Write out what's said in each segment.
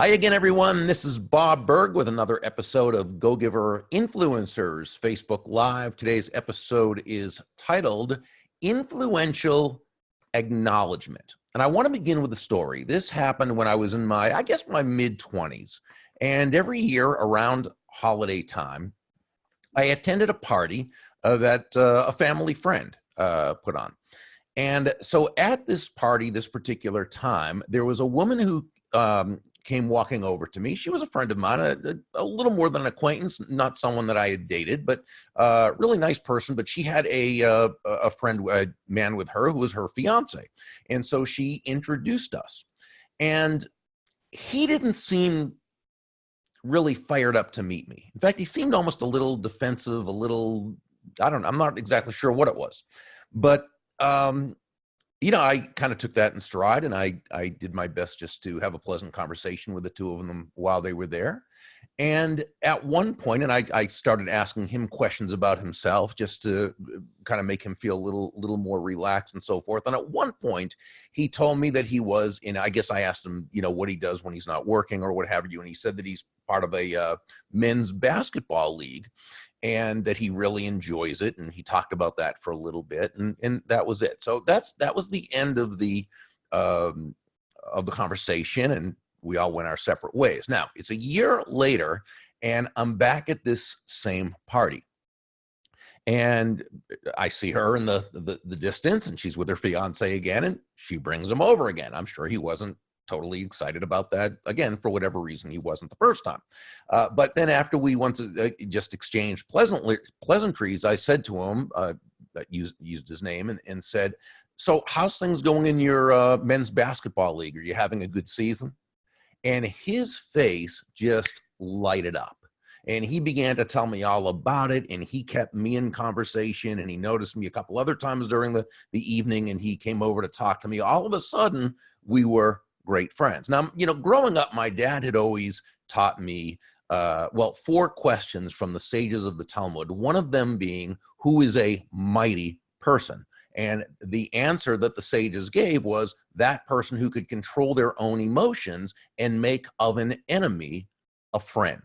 Hi again, everyone. This is Bob Burg with another episode of Go Giver Influencers Facebook Live. Today's episode is titled Influential Acknowledgement. And I want to begin with a story. This happened when I was in my mid-20s. And every year around holiday time, I attended a party that a family friend put on. And so at this party, this particular time, there was a woman who came walking over to me. She was a friend of mine, a little more than an acquaintance, not someone that I had dated, but really nice person. But she had a friend, a man with her who was her fiance. And so she introduced us. And he didn't seem really fired up to meet me. In fact, he seemed almost a little defensive, a little, I don't know, I'm not exactly sure what it was. But I kind of took that in stride, and I did my best just to have a pleasant conversation with the two of them while they were there. And at one point, and I started asking him questions about himself just to kind of make him feel a little more relaxed and so forth. And at one point, he told me that he was in, I guess I asked him, what he does when he's not working or what have you. And he said that he's part of a men's basketball league, and that he really enjoys it. And he talked about that for a little bit, and that was it. So that was the end of the conversation, and we all went our separate ways. Now, it's a year later, and I'm back at this same party. And I see her in the distance, and she's with her fiance again, and she brings him over again. I'm sure he wasn't totally excited about that, again, for whatever reason he wasn't the first time. But then after we once just exchanged pleasantries, I said to him, used his name, and said, "So how's things going in your men's basketball league? Are you having a good season?" And his face just lighted up. And he began to tell me all about it, and he kept me in conversation, and he noticed me a couple other times during the evening, and he came over to talk to me. All of a sudden, we were great friends. Now, growing up, my dad had always taught me, 4 questions from the sages of the Talmud, one of them being, who is a mighty person? And the answer that the sages gave was that person who could control their own emotions and make of an enemy a friend.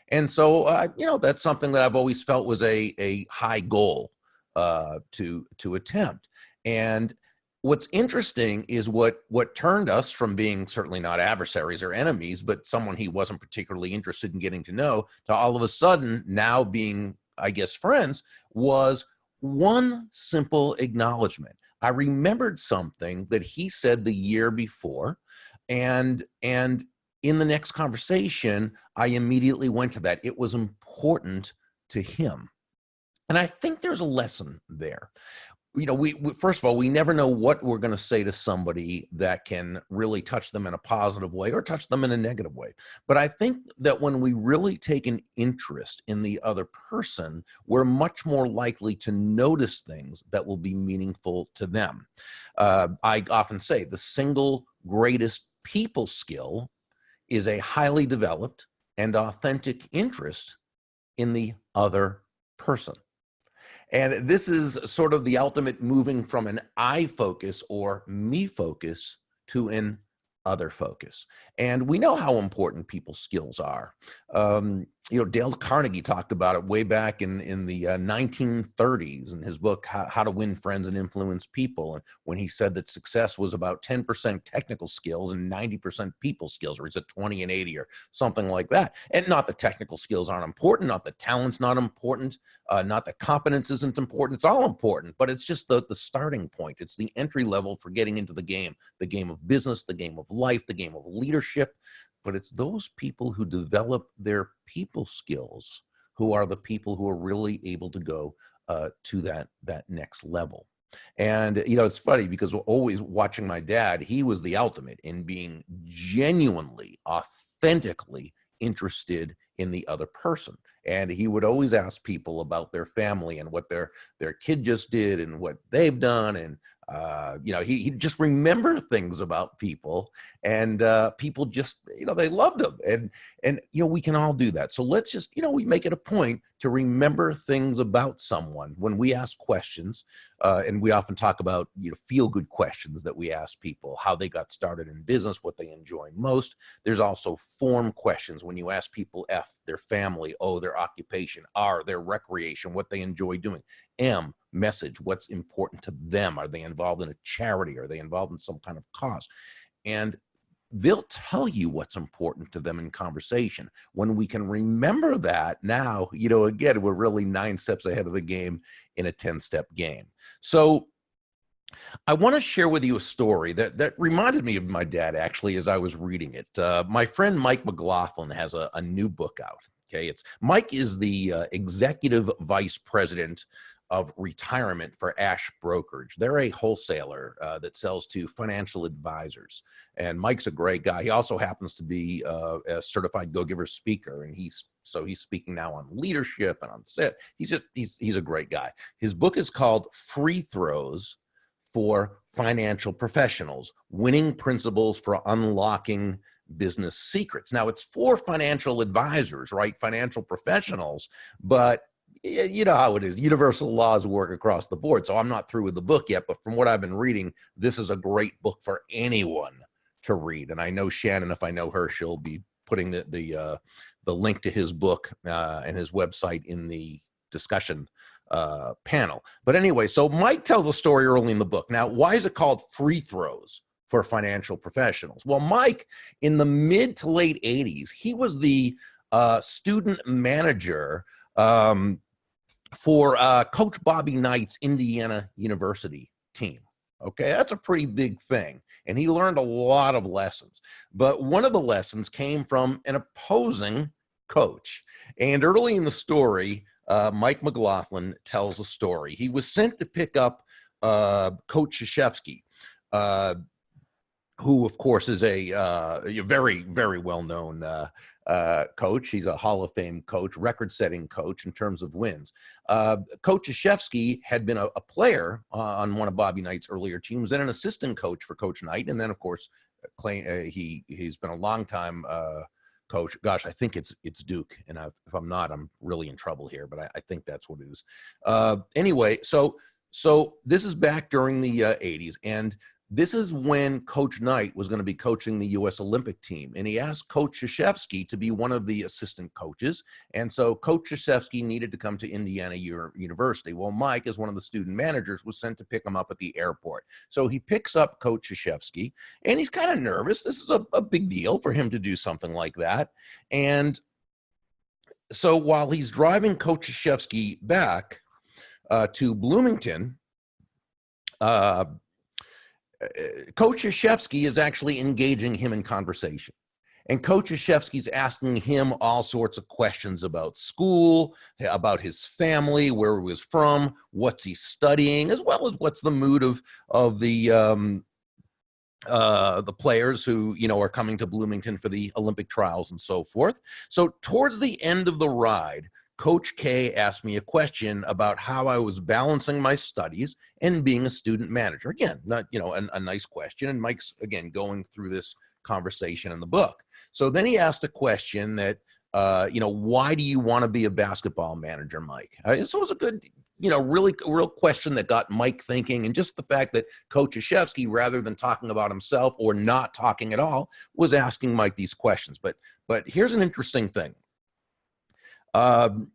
And so, that's something that I've always felt was a high goal to attempt. And what's interesting is what turned us from being certainly not adversaries or enemies, but someone he wasn't particularly interested in getting to know, to all of a sudden now being, I guess, friends, was one simple acknowledgement. I remembered something that he said the year before, and in the next conversation, I immediately went to that. It was important to him. And I think there's a lesson there. We first of all, we never know what we're going to say to somebody that can really touch them in a positive way or touch them in a negative way. But I think that when we really take an interest in the other person, we're much more likely to notice things that will be meaningful to them. I often say the single greatest people skill is a highly developed and authentic interest in the other person. And this is sort of the ultimate moving from an I focus or me focus to an other focus. And we know how important people's skills are. Dale Carnegie talked about it way back in the 1930s in his book, How to Win Friends and Influence People. And when he said that success was about 10% technical skills and 90% people skills, or he said 20 and 80 or something like that. And not that technical skills aren't important, not that talent's not important, not that competence isn't important. It's all important, but it's just the starting point. It's the entry level for getting into the game of business, the game of life, the game of leadership. But it's those people who develop their people skills who are the people who are really able to go to that next level. And, it's funny because we're always watching my dad. He was the ultimate in being genuinely, authentically interested in the other person. And he would always ask people about their family and what their kid just did and what they've done. And He'd just remember things about people, and people just, they loved him. And we can all do that. So let's just, we make it a point to remember things about someone when we ask questions. And we often talk about, feel-good questions that we ask people, how they got started in business, what they enjoy most. There's also form questions when you ask people F, their family, O, their occupation, R, their recreation, what they enjoy doing, M, message, what's important to them. Are they involved in a charity? Are they involved in some kind of cause? And they'll tell you what's important to them in conversation. When we can remember that, now, again, we're really 9 steps ahead of the game in a 10-step game. So I want to share with you a story that reminded me of my dad, actually, as I was reading it. My friend Mike McGlothin has a new book out. Okay, Mike is the executive vice president of retirement for Ash Brokerage. They're a wholesaler that sells to financial advisors. And Mike's a great guy. He also happens to be a certified go-giver speaker. And he's speaking now on leadership and on set. He's a great guy. His book is called Free Throws for Financial Professionals, Winning Principles for Unlocking Business Secrets. Now, it's for financial advisors, right? Financial professionals, but you know how it is. Universal laws work across the board. So I'm not through with the book yet, but from what I've been reading, this is a great book for anyone to read. And I know Shannon, if I know her, she'll be putting the link to his book and his website in the discussion panel. But anyway, so Mike tells a story early in the book. Now, why is it called Free Throws for Financial Professionals? Well, Mike, in the mid to late 80s, he was the student manager for Coach Bobby Knight's Indiana University team. Okay, that's a pretty big thing. And he learned a lot of lessons. But one of the lessons came from an opposing coach. And early in the story, Mike McGlothin tells a story. He was sent to pick up Coach Krzyzewski, who, of course, is a very, very well-known coach. He's a Hall of Fame coach, record-setting coach in terms of wins. Coach Krzyzewski had been a player on one of Bobby Knight's earlier teams, then an assistant coach for Coach Knight, and then, of course, he's been a long-time coach. Gosh, I think it's Duke, and if I'm not, I'm really in trouble here, but I think that's what it is. Anyway, so this is back during the 80s, and this is when Coach Knight was going to be coaching the U.S. Olympic team, and he asked Coach Krzyzewski to be one of the assistant coaches, and so Coach Krzyzewski needed to come to Indiana University. Well, Mike, as one of the student managers, was sent to pick him up at the airport. So he picks up Coach Krzyzewski, and he's kind of nervous. This is a big deal for him to do something like that, and so while he's driving Coach Krzyzewski back to Bloomington, Coach Krzyzewski is actually engaging him in conversation. And Coach Krzyzewski's asking him all sorts of questions about school, about his family, where he was from, what's he studying, as well as what's the mood of the players who, are coming to Bloomington for the Olympic trials and so forth. So towards the end of the ride, Coach K asked me a question about how I was balancing my studies and being a student manager. Again, not, a nice question. And Mike's, again, going through this conversation in the book. So then he asked a question that, why do you want to be a basketball manager, Mike? So it was a good, real question that got Mike thinking. And just the fact that Coach Krzyzewski, rather than talking about himself or not talking at all, was asking Mike these questions. But here's an interesting thing. And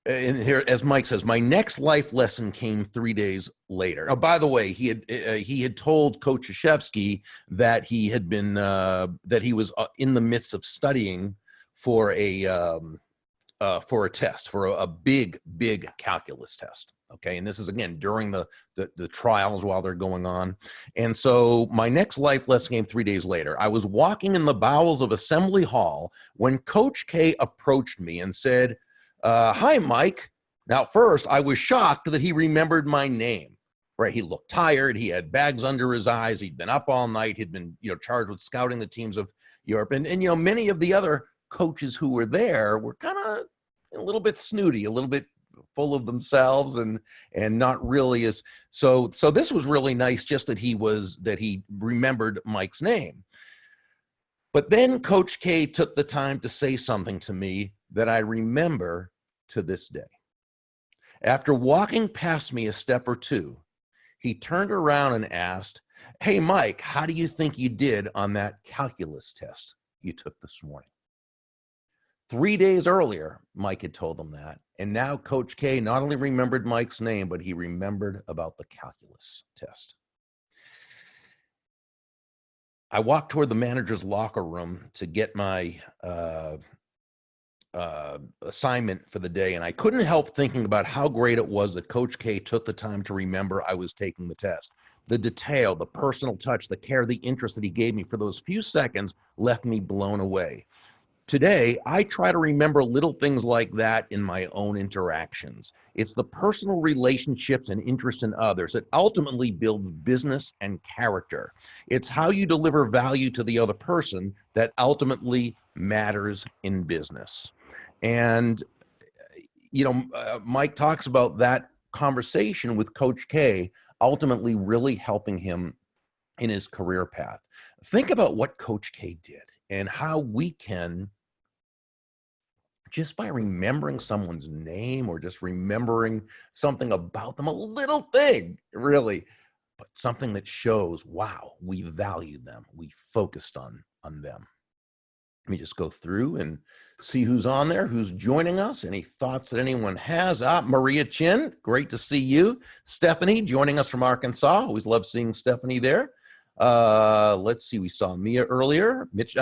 here, as Mike says, my next life lesson came 3 days later. Oh, by the way, he had told Coach Krzyzewski that he had been that he was in the midst of studying for a test, for a big calculus test. Okay, and this is again during the trials while they're going on. And so my next life lesson came 3 days later. I was walking in the bowels of Assembly Hall when Coach K approached me and said, "Hi, Mike." Now, first, I was shocked that he remembered my name. Right, he looked tired. He had bags under his eyes. He'd been up all night. He'd been charged with scouting the teams of Europe, and many of the other coaches who were there were kind of a little bit snooty, a little bit full of themselves and not really as so this was really nice, just that he remembered Mike's name. But then Coach K took the time to say something to me that I remember to this day. After walking past me a step or two, he turned around and asked, "Hey, Mike, how do you think you did on that calculus test you took this morning?" 3 days earlier, Mike had told him that. And now Coach K not only remembered Mike's name, but he remembered about the calculus test. I walked toward the manager's locker room to get my assignment for the day, and I couldn't help thinking about how great it was that Coach K took the time to remember I was taking the test. The detail, the personal touch, the care, the interest that he gave me for those few seconds left me blown away. Today, I try to remember little things like that in my own interactions. It's the personal relationships and interest in others that ultimately builds business and character. It's how you deliver value to the other person that ultimately matters in business. And, Mike talks about that conversation with Coach K ultimately really helping him in his career path. Think about what Coach K did and how we can, just by remembering someone's name or just remembering something about them, a little thing, really, but something that shows, wow, we valued them. We focused on them. Let me just go through and see who's on there, who's joining us, any thoughts that anyone has. Maria Chin, great to see you. Stephanie joining us from Arkansas. Always love seeing Stephanie there. Let's see, we saw Mia earlier. Mitch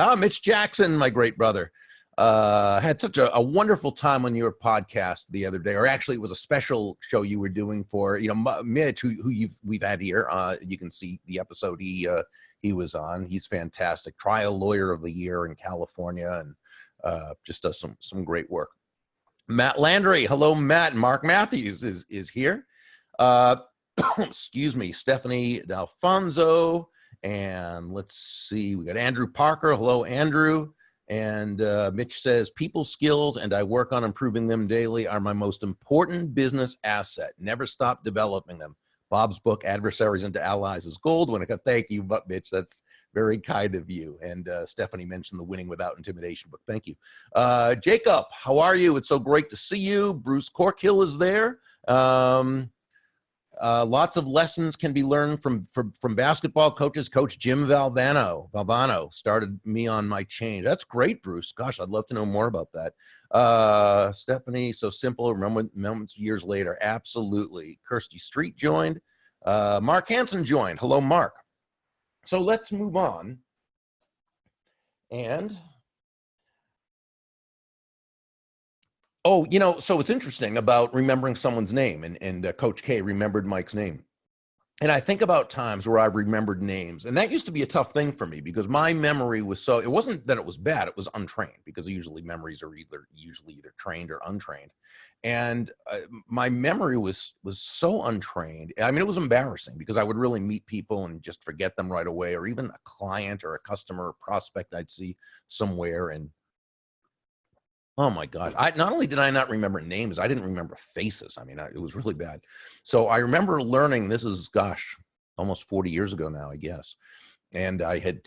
Jackson, my great brother. Had such a wonderful time on your podcast the other day, or actually it was a special show you were doing for, Mitch, who we've had here. You can see the episode he was on. He's fantastic. Trial Lawyer of the Year in California, and just does some great work. Matt Landry, hello, Matt. Mark Matthews is here. Excuse me, Stephanie D'Alfonso, and let's see, we got Andrew Parker. Hello, Andrew. And Mitch says, people skills, and I work on improving them daily, are my most important business asset. Never stop developing them. Bob's book, Adversaries into Allies, is gold. Thank you, Mitch. That's very kind of you. And Stephanie mentioned the Winning Without Intimidation book. Thank you. Jacob, how are you? It's so great to see you. Bruce Corkhill is there. Lots of lessons can be learned from basketball coaches. Coach Jim Valvano started me on my change. That's great, Bruce. Gosh, I'd love to know more about that. Stephanie, so simple. Moments years later. Absolutely. Kirsty Street joined. Mark Hansen joined. Hello, Mark. So let's move on. And so it's interesting about remembering someone's name, and Coach K remembered Mike's name. And I think about times where I've remembered names, and that used to be a tough thing for me because my memory was it wasn't that it was bad, it was untrained, because usually memories are either trained or untrained. And my memory was so untrained. I mean, it was embarrassing because I would really meet people and just forget them right away, or even a client or a customer or prospect I'd see somewhere, and oh my God. Not only did I not remember names, I didn't remember faces. I mean, it was really bad. So I remember learning, this is, almost 40 years ago now, I guess. And I had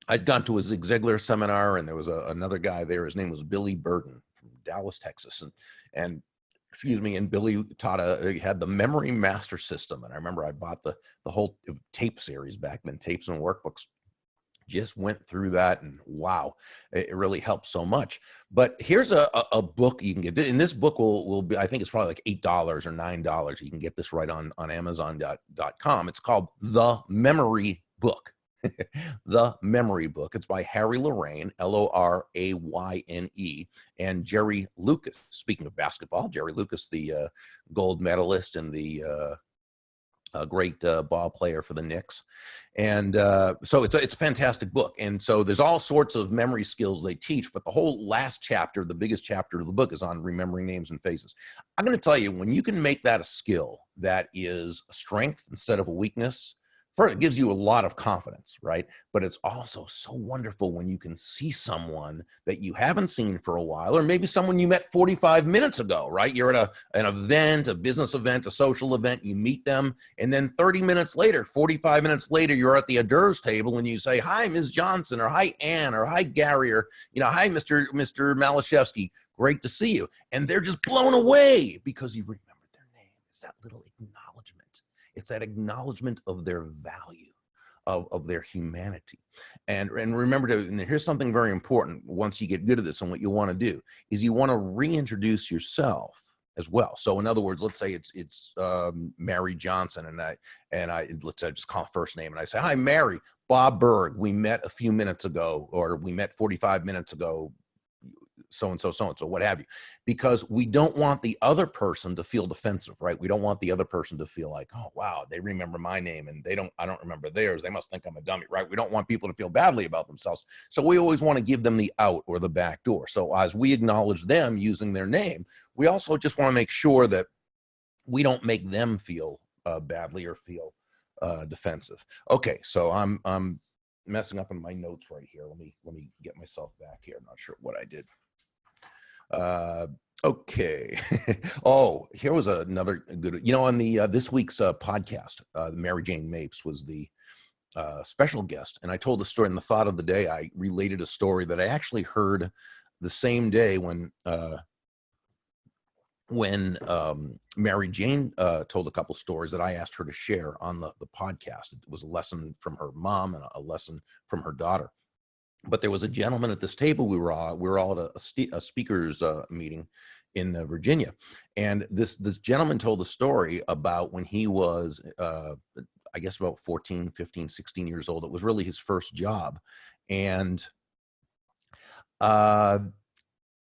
I'd gone to a Zig Ziglar seminar, and there was another guy there. His name was Billy Burton from Dallas, Texas. And Billy had the Memory Master System. And I remember I bought the whole tape series back then, tapes and workbooks. Just went through that, and wow, it really helped so much. But here's a book you can get, and this book will be, I think it's probably like $8 or $9. You can get this right on Amazon.com. It's called The Memory Book. The Memory Book. It's by Harry Lorayne, Lorayne, and Jerry Lucas. Speaking of basketball, Jerry Lucas, the gold medalist and the great ball player for the Knicks. And so it's a fantastic book. And so there's all sorts of memory skills they teach, but the whole last chapter, the biggest chapter of the book, is on remembering names and faces. I'm going to tell you, when you can make that a skill that is a strength instead of a weakness, First, it gives you a lot of confidence, right? But it's also so wonderful when you can see someone that you haven't seen for a while, or maybe someone you met 45 minutes ago, right? You're at an event, a business event, a social event, you meet them, and then 30 minutes later, 45 minutes later, you're at the hors d'oeuvres table and you say, hi, Ms. Johnson, or hi, Ann, or hi, Gary, or, hi, Mr. Malashevsky, great to see you. And they're just blown away because you remembered their name. It's that little acknowledgement. It's that acknowledgement of their value, of their humanity. And remember and here's something very important once you get good at this, and what you want to do is you want to reintroduce yourself as well. So in other words, let's say it's Mary Johnson, and I let's say I just call her first name, and I say, hi, Mary, Bob Burg, we met a few minutes ago, or we met 45 minutes ago, so-and-so, so-and-so, what have you, because we don't want the other person to feel defensive, right? We don't want the other person to feel like, oh, wow, they remember my name and I don't remember theirs. They must think I'm a dummy, right? We don't want people to feel badly about themselves. So we always want to give them the out or the back door. So as we acknowledge them using their name, we also just want to make sure that we don't make them feel badly or feel defensive. Okay, so I'm messing up in my notes right here. Let me get myself back here. I'm not sure what I did. Okay. Oh, here was another good, on the this week's podcast, Mary Jane Mapes was the special guest, and I told the story. In the thought of the day, I related a story that I actually heard the same day when Mary Jane told a couple stories that I asked her to share on the podcast. It was a lesson from her mom and a lesson from her daughter. But there was a gentleman at this table. We were all at a speakers meeting in Virginia, and this gentleman told a story about when he was I guess about 14, 15, 16 years old. It was really his first job, and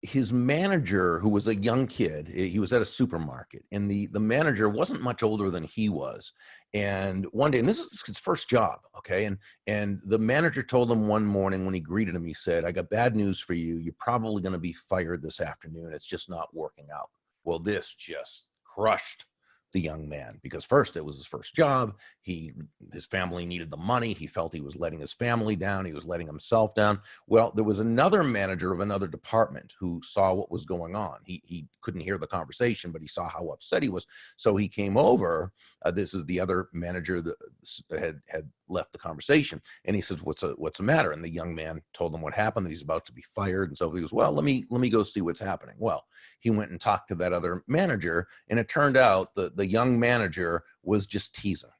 his manager, who was a young kid, he was at a supermarket, and the manager wasn't much older than he was. And one day, and this is his first job, okay, and the manager told him one morning when he greeted him, he said, I got bad news for you. You're probably going to be fired this afternoon. It's just not working out. Well, this just crushed the young man, because first, it was his first job. His family needed the money. He felt he was letting his family down. He was letting himself down. Well, there was another manager of another department who saw what was going on. He couldn't hear the conversation, but he saw how upset he was. So he came over. This is the other manager that had left the conversation, and he says, what's the matter? And the young man told him what happened, that he's about to be fired. And so he goes, well, let me go see what's happening. Well, he went and talked to that other manager, and it turned out the young manager was just teasing.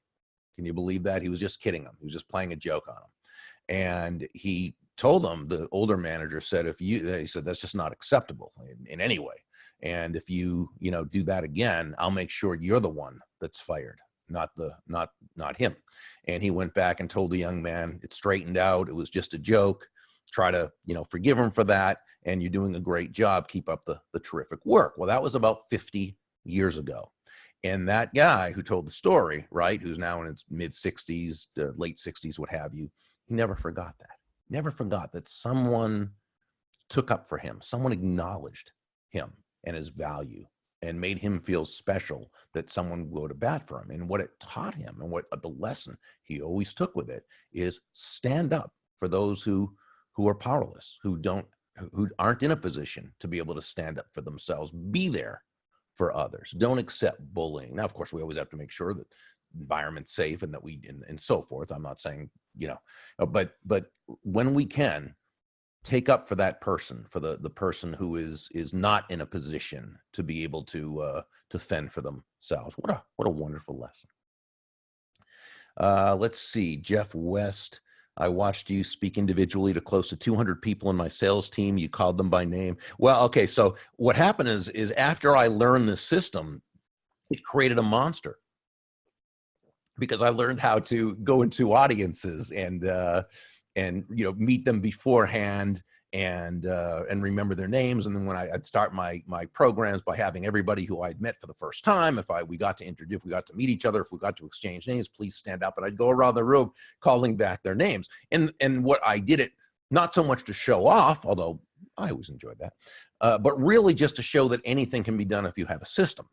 Can you believe that? He was just kidding him. He was just playing a joke on him. And he told him, the older manager said, he said, that's just not acceptable in any way. And if you do that again, I'll make sure you're the one that's fired, not him. And he went back and told the young man, it straightened out. It was just a joke. Try to, forgive him for that. And you're doing a great job. Keep up the terrific work. Well, that was about 50 years ago. And that guy who told the story, right, who's now in his mid 60s, late 60s, what have you, he never forgot that. Never forgot that someone took up for him. Someone acknowledged him and his value and made him feel special, that someone would go to bat for him. And what it taught him, and what the lesson he always took with it, is stand up for those who are powerless, who aren't in a position to be able to stand up for themselves. Be there for others. Don't accept bullying. Now, of course, we always have to make sure that the environment's safe and that and so forth. I'm not saying, but when we can, take up for that person, for the person who is not in a position to be able to fend for themselves. What a wonderful lesson. Let's see, Jeff West. I watched you speak individually to close to 200 people in my sales team. You called them by name. Well, okay, so what happened is after I learned this system, it created a monster, because I learned how to go into audiences and meet them beforehand and remember their names. And then when I'd start my programs by having everybody who I'd met for the first time, if we got to meet each other, if we got to exchange names, please stand up. And I'd go around the room calling back their names. And what I did it, not so much to show off, although I always enjoyed that, but really just to show that anything can be done if you have a system.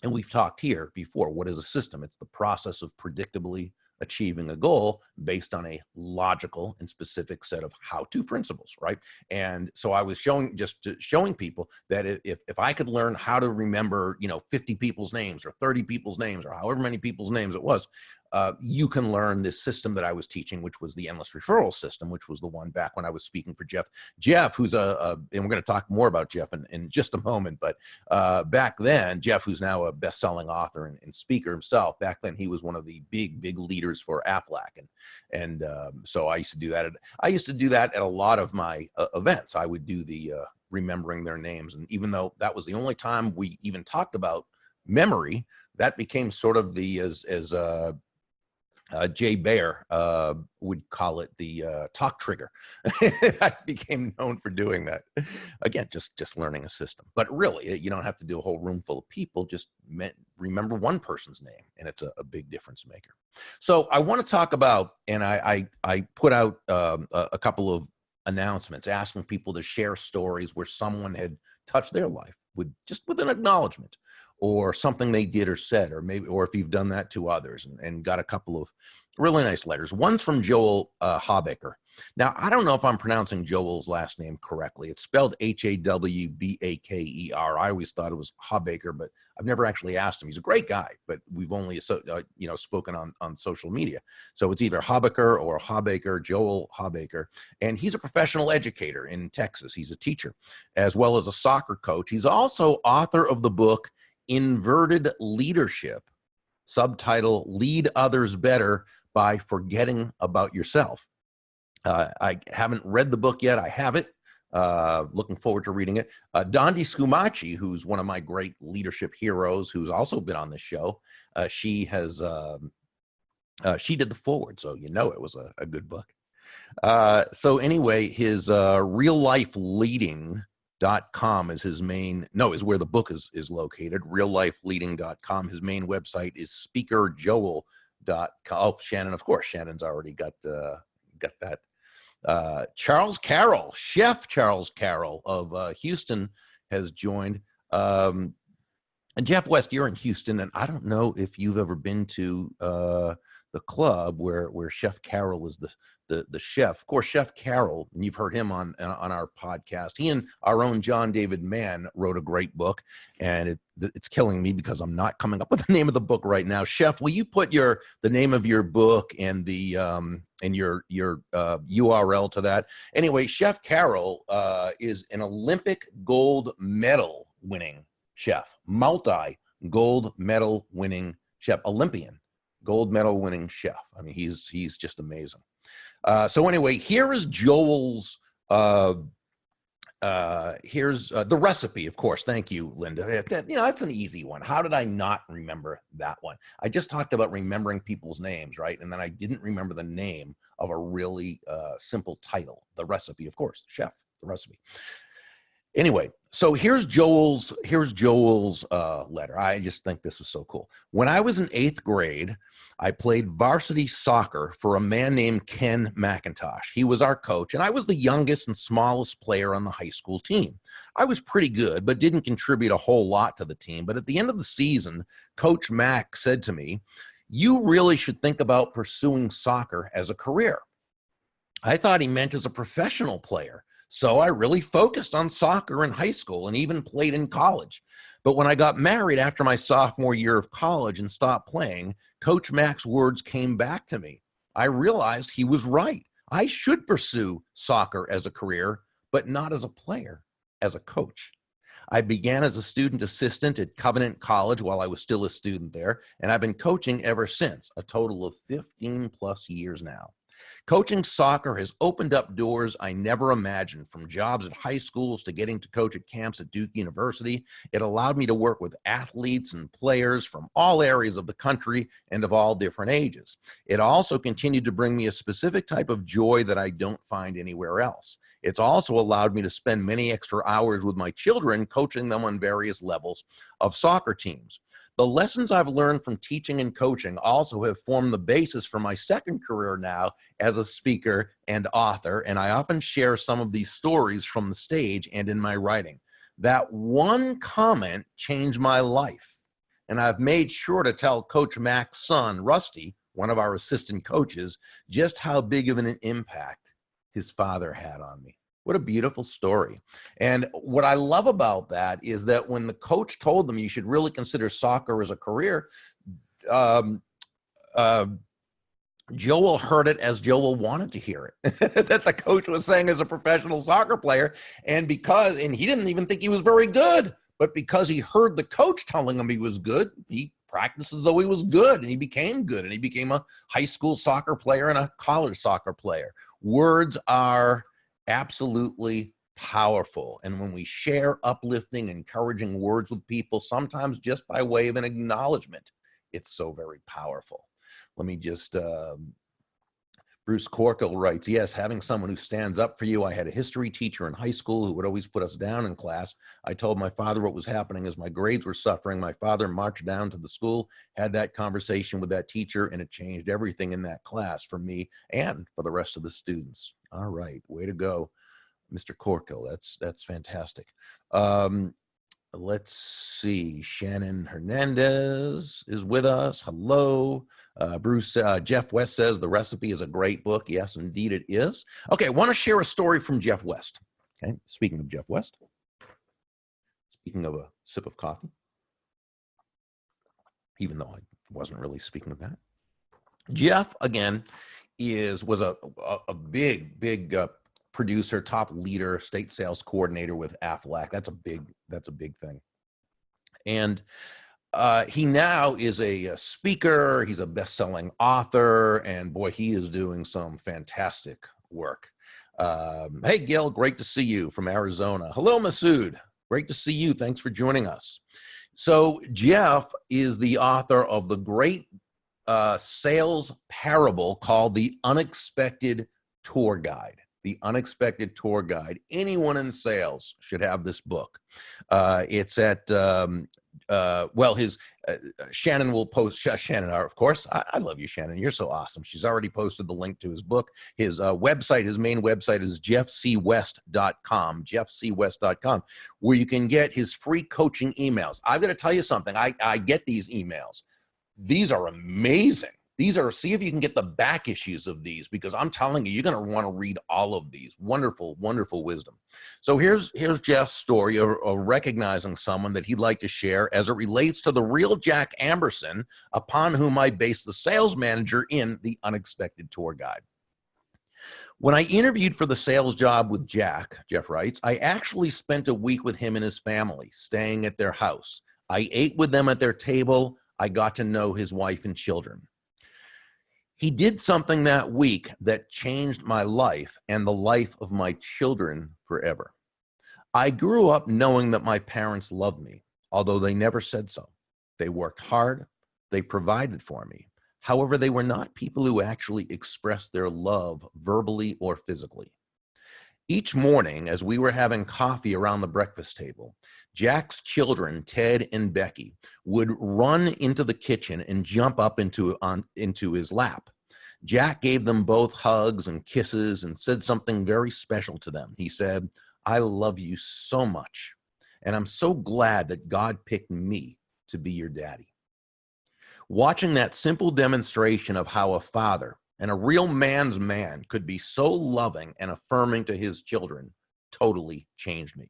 And we've talked here before, what is a system? It's the process of predictably achieving a goal based on a logical and specific set of how-to principles, right? And so I was showing people that if I could learn how to remember, 50 people's names or 30 people's names or however many people's names it was, you can learn this system that I was teaching, which was the endless referral system, which was the one back when I was speaking for Jeff. Jeff, who's and we're going to talk more about Jeff in just a moment, but back then, Jeff, who's now a best-selling author and speaker himself, back then he was one of the big leaders for AFLAC, and so I used to do that. I used to do that at a lot of my events. I would do the remembering their names, and even though that was the only time we even talked about memory, that became sort of the as Jay Baer would call it the talk trigger. I became known for doing that. Again, just learning a system. But really, you don't have to do a whole room full of people. Just remember one person's name, and it's a big difference maker. So I want to talk about, and I put out a couple of announcements asking people to share stories where someone had touched their life with an acknowledgement, or something they did or said, or if you've done that to others, and got a couple of really nice letters. One's from Joel Habaker. Now, I don't know if I'm pronouncing Joel's last name correctly. It's spelled Hawbaker. I always thought it was Habaker, but I've never actually asked him. He's a great guy, but we've only spoken on social media. So it's either Habaker or Habaker, Joel Habaker. And he's a professional educator in Texas. He's a teacher, as well as a soccer coach. He's also author of the book Inverted Leadership, subtitle Lead Others Better by Forgetting About Yourself. I haven't read the book yet. I have it. Looking forward to reading it. Dondi Scumaci, who's one of my great leadership heroes, who's also been on this show, she did the foreword, so it was a good book. So anyway, his reallifeleading.com is his main, is where the book is located, reallifeleading.com. His main website is speakerjoel.com. Oh, Shannon, of course, Shannon's already got that. Charles Carroll, Chef Charles Carroll of Houston has joined. And Jeff West, you're in Houston, and I don't know if you've ever been to the club where Chef Carroll is the chef. Of course, Chef Carroll, and you've heard him on our podcast. He and our own John David Mann wrote a great book, and it's killing me because I'm not coming up with the name of the book right now. Chef, will you put the name of your book and the and your URL to that? Anyway, Chef Carroll is an Olympic gold medal winning chef, multi-gold medal winning chef, Olympian gold medal winning chef. I mean, he's just amazing. So anyway, here is Joel's, here's the recipe, of course. Thank you, Linda. That's an easy one. How did I not remember that one? I just talked about remembering people's names, right? And then I didn't remember the name of a really simple title. The recipe, of course, chef, the recipe. Anyway, so here's Joel's letter. I just think this was so cool. When I was in 8th grade, I played varsity soccer for a man named Ken McIntosh. He was our coach, and I was the youngest and smallest player on the high school team. I was pretty good, but didn't contribute a whole lot to the team. But at the end of the season, Coach Mac said to me, "You really should think about pursuing soccer as a career." I thought he meant as a professional player. So I really focused on soccer in high school and even played in college. But when I got married after my sophomore year of college and stopped playing, Coach Mac's words came back to me. I realized he was right. I should pursue soccer as a career, but not as a player, as a coach. I began as a student assistant at Covenant College while I was still a student there, and I've been coaching ever since, a total of 15 plus years now. Coaching soccer has opened up doors I never imagined, from jobs at high schools to getting to coach at camps at Duke University. It allowed me to work with athletes and players from all areas of the country and of all different ages. It also continued to bring me a specific type of joy that I don't find anywhere else. It's also allowed me to spend many extra hours with my children, coaching them on various levels of soccer teams. The lessons I've learned from teaching and coaching also have formed the basis for my second career now as a speaker and author, and I often share some of these stories from the stage and in my writing. That one comment changed my life, and I've made sure to tell Coach Mac's son, Rusty, one of our assistant coaches, just how big of an impact his father had on me. What a beautiful story. And what I love about that is that when the coach told them you should really consider soccer as a career, Joel heard it as Joel wanted to hear it, that the coach was saying as a professional soccer player. And he didn't even think he was very good, but because he heard the coach telling him he was good, he practiced as though he was good, and he became good, and he became a high school soccer player and a college soccer player. Words are absolutely powerful. And when we share uplifting, encouraging words with people, sometimes just by way of an acknowledgement, it's so very powerful. Let me just, Bruce Corkle writes, yes, having someone who stands up for you. I had a history teacher in high school who would always put us down in class. I told my father what was happening as my grades were suffering. My father marched down to the school, had that conversation with that teacher, and it changed everything in that class for me and for the rest of the students. All right, way to go, Mr. Corkle. That's fantastic. Let's see. Shannon Hernandez is with us. Hello. Jeff West says the recipe is a great book. Yes, indeed it is. Okay, I want to share a story from Jeff West. Okay, speaking of Jeff West, speaking of a sip of coffee, even though I wasn't really speaking of that. Jeff, again, was a big producer, top leader, state sales coordinator with Aflac. That's a big thing. And he now is a speaker. He's a best-selling author, and boy, he is doing some fantastic work. Hey, Gil, great to see you from Arizona. Hello, Masood. Great to see you. Thanks for joining us. So Jeff is the author of the great sales parable called The Unexpected Tour Guide. The Unexpected Tour Guide. Anyone in sales should have this book. It's at, Shannon will post, Shannon, of course. I love you, Shannon. You're so awesome. She's already posted the link to his book. His website, his main website is jeffcwest.com, jeffcwest.com, where you can get his free coaching emails. I've got to tell you something. I get these emails. These are amazing. See if you can get the back issues of these, because I'm telling you, you're going to want to read all of these. Wonderful, wonderful wisdom. So here's Jeff's story of recognizing someone that he'd like to share as it relates to the real Jack Amberson, upon whom I based the sales manager in The Unexpected Tour Guide. When I interviewed for the sales job with Jack, Jeff writes, I actually spent a week with him and his family, staying at their house. I ate with them at their table. I got to know his wife and children. He did something that week that changed my life and the life of my children forever. I grew up knowing that my parents loved me, although they never said so. They worked hard. They provided for me. However, they were not people who actually expressed their love verbally or physically. Each morning, as we were having coffee around the breakfast table, Jack's children, Ted and Becky, would run into the kitchen and jump up into his lap. Jack gave them both hugs and kisses and said something very special to them. He said, I love you so much, and I'm so glad that God picked me to be your daddy. Watching that simple demonstration of how a father and a real man's man could be so loving and affirming to his children totally changed me.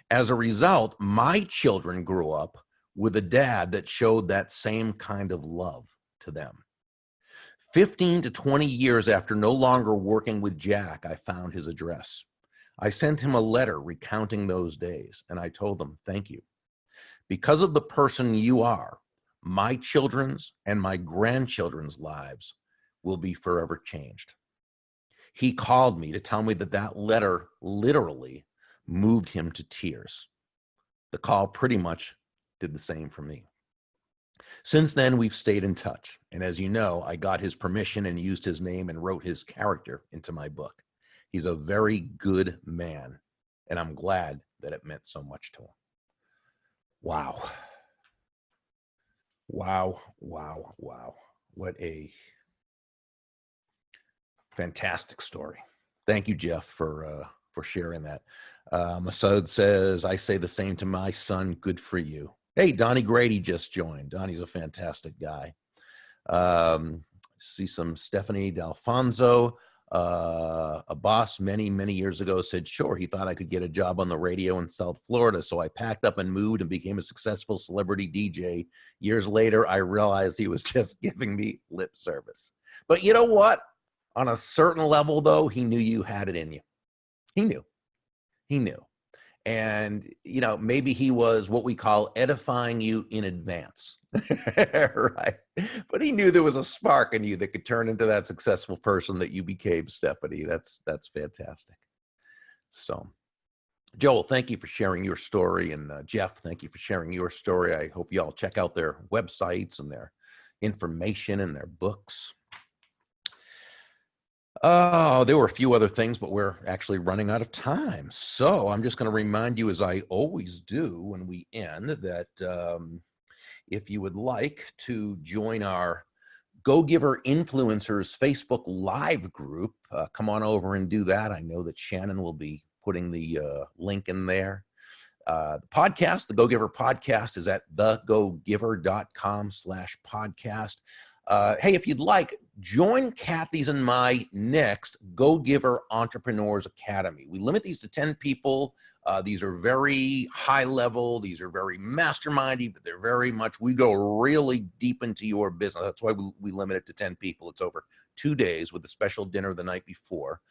As a result, my children grew up with a dad that showed that same kind of love to them. 15 to 20 years after no longer working with Jack, I found his address. I sent him a letter recounting those days, and I told him, thank you. Because of the person you are, my children's and my grandchildren's lives will be forever changed. He called me to tell me that that letter literally moved him to tears. The call pretty much did the same for me. Since then, we've stayed in touch. And as you know, I got his permission and used his name and wrote his character into my book. He's a very good man, and I'm glad that it meant so much to him. Wow. Wow, wow, wow. What a fantastic story. Thank you, Jeff, for sharing that. Masood says, I say the same to my son, good for you. Hey, Donnie Grady just joined. Donnie's a fantastic guy. See some Stephanie D'Alfonso. A boss many, many years ago said, sure, he thought I could get a job on the radio in South Florida. So I packed up and moved and became a successful celebrity DJ. Years later, I realized he was just giving me lip service. But you know what? On a certain level, though, he knew you had it in you. He knew. And, you know, maybe he was what we call edifying you in advance, right? But he knew there was a spark in you that could turn into that successful person that you became, Stephanie. That's fantastic. So, Joel, thank you for sharing your story. And Jeff, thank you for sharing your story. I hope you all check out their websites and their information and their books. Oh, there were a few other things, but we're actually running out of time. So I'm just going to remind you, as I always do when we end, that if you would like to join our Go Giver Influencers Facebook Live group, come on over and do that. I know that Shannon will be putting the link in there. The podcast, the Go Giver podcast, is at thegogiver.com/podcast. Hey, if you'd like, join Kathy's and my next Go Giver Entrepreneurs Academy. We limit these to 10 people. These are very high level. These are very mastermindy, but they're very much, we go really deep into your business. That's why we limit it to 10 people. It's over 2 days with a special dinner the night before.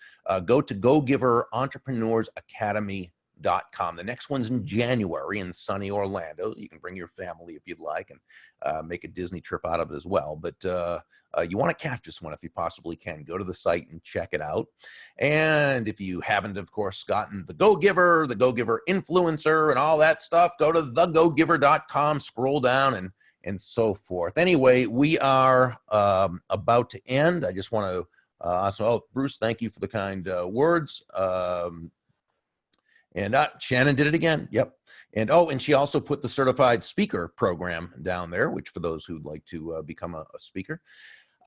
Go to GoGiverEntrepreneursAcademy.com. The next one's in January in sunny Orlando. You can bring your family if you'd like and make a Disney trip out of it as well. But you want to catch this one if you possibly can. Go to the site and check it out. And if you haven't, of course, gotten the Go Giver, the Go Giver Influencer, and all that stuff, go to thegogiver.com, scroll down, and so forth. Anyway, we are about to end. I just want to Bruce, thank you for the kind words. And Shannon did it again. Yep. And she also put the certified speaker program down there, which for those who'd like to become a speaker.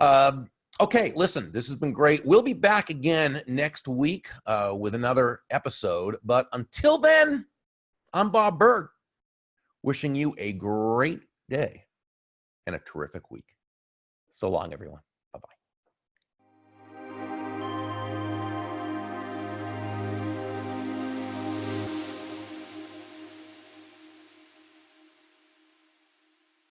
Okay, listen, this has been great. We'll be back again next week with another episode. But until then, I'm Bob Burg, wishing you a great day and a terrific week. So long, everyone.